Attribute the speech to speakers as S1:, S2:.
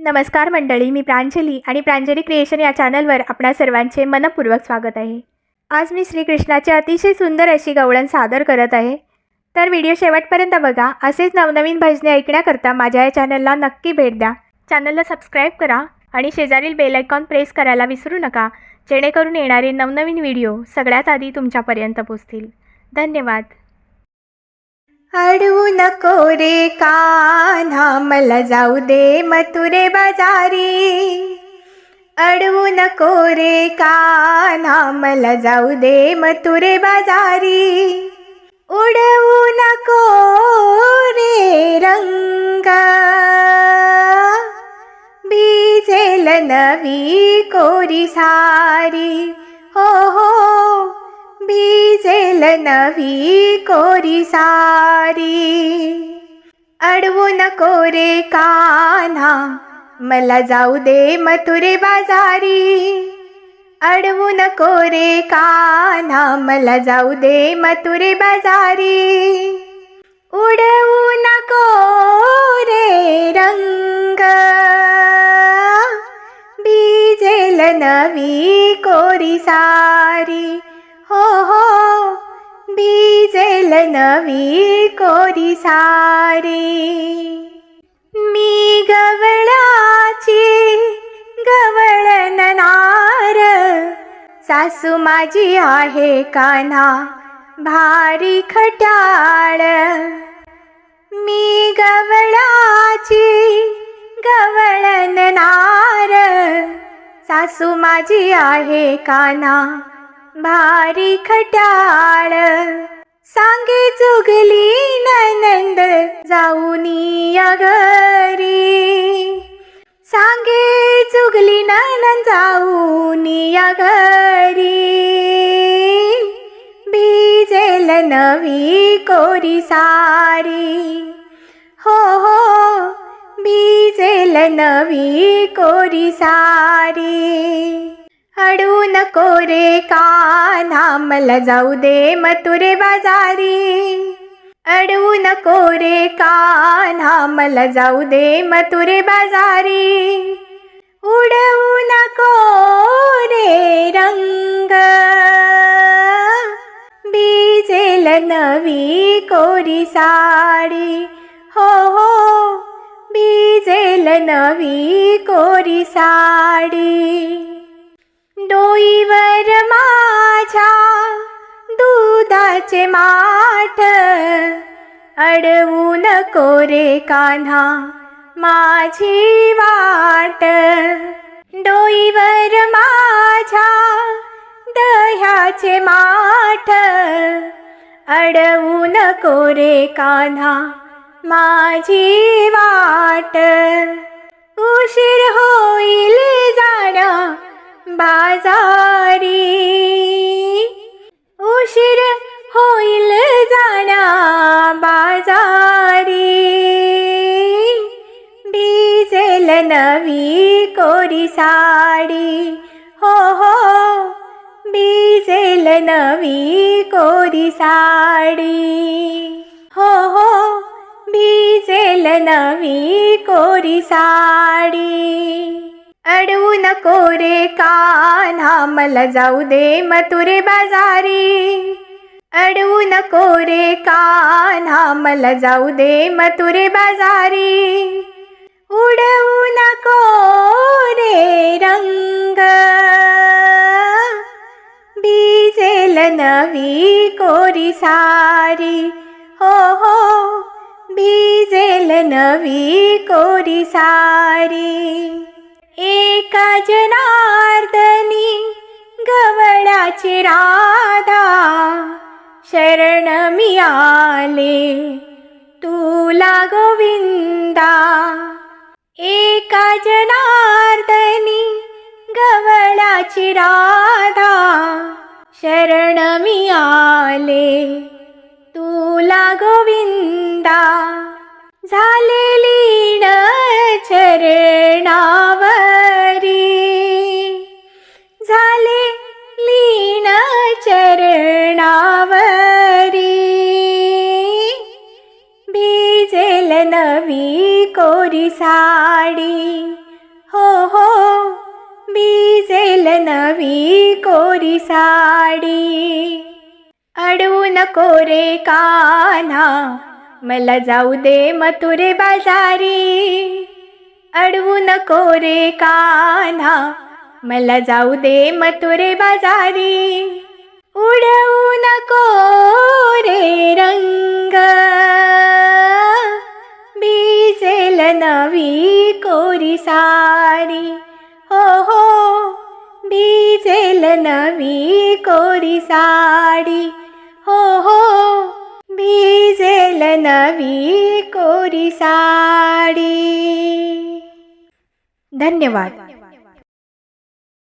S1: नमस्कार मंडळी, मी प्रांजली आणि प्रांजली क्रिएशन या चॅनलवर आपणा सर्वांचे मनपूर्वक स्वागत आहे। आज मी श्रीकृष्णाचे अतिशय सुंदर अशी गवळण सादर करत आहे। तर व्हिडिओ शेवटपर्यंत बघा। असेच नवनवीन भजने ऐकण्याकरता माझ्या या चॅनलला नक्की भेट द्या। चॅनलला सबस्क्राईब करा आणि शेजारील बेल आयकॉन प्रेस करायला विसरू नका, जेणेकरून येणारे नवनवीन व्हिडिओ सगळ्यात आधी तुमच्यापर्यंत पोहोचतील। धन्यवाद।
S2: अडवू नको रे कान्हा, मला जाऊ दे मथुरे बाजारी। अडवू नको रे कान्हा, मला जाऊ दे मथुरे बाजारी। उडवू नको रे रंग, भिजेल नवी कोरी सारी। हो हो, भिजेल नवी कोरी सारी। अडवू नको रे कान्हा, मला जाऊ दे मथुरे बाजारी। अडवू नको रे कान्हा, मला जाऊ दे मथुरे बाजारी। उडवू नको रे रंग, भिजेल नवी कोरी सारी। हो हो, भिजेल नवी कोरी सारी। मी गवळाची गवळणनार, सासू माझी आहे कान्हा भारी खट्याळ। मी गवळाची गवळणनार, सासू माझी आहे कान्हा भारी खट्याळ। सांगे चुगली ननंद जाऊनी या घरी। सांगे चुगली ननंद जाऊनी या घरी। भिजेल नवी कोरी सारी। हो हो, भिजेल नवी कोरी सारी। अडवू नको रे कान्हा, मला जाऊ दे मथुरे बाजारी। अडवू नको रे कान्हा, मला जाऊ दे मथुरे बाजारी। उडवू नको रे रंग, भिजेल नवी कोरी साडी। हो हो, भिजेल नवी कोरी साडी। डोईवर माझ्या दुधाचे माठ, अडवू नको रे कान्हा माझी वाट। डोईवर माझ्या दह्याचे माठ, अडवू नको रे कान्हा माझी वाट। उशीर होईल जाण्या बाजारी। उशीर होईल जाण्या बाजारी। भिजेल नवी कोरी साडी। हो हो, भिजेल नवी कोरी साडी। हो हो, भिजेल नवी कोरी साडी। अडवू नको रे कान्हा, मला जाऊ दे मथुरे बाजारी। अडवू नको रे कान्हा, मला जाऊ दे मथुरे बाजारी। उडवू नको रे रंग, भिजेल नवी कोरी सारी। हो हो, भिजेल नवी कोरी सारी। एका जनार्दनी गवळाची राधा, शरण मी आले तुला गोविंदा। एका जनार्दनी गवळाची राधा, शरण मी आले तुला गोविंदा। झाले लीन चरणावरी, झाले लीन चरणावरी। भिजेल नवी कोरी साडी। नवी कोरी साडी. अडवू नको रे कान्हा, मला जाऊ दे मथुरे बाजारी. अडवू नको रे कान्हा, मला जाऊ दे मथुरे बाजारी. उडवू नको रे रंग, भिजेल नवी कोरी साडी. हो हो, भिजेल नवी कोरी साडी. हो हो, भिजेल नवी कोरी साडी.
S1: धन्यवाद.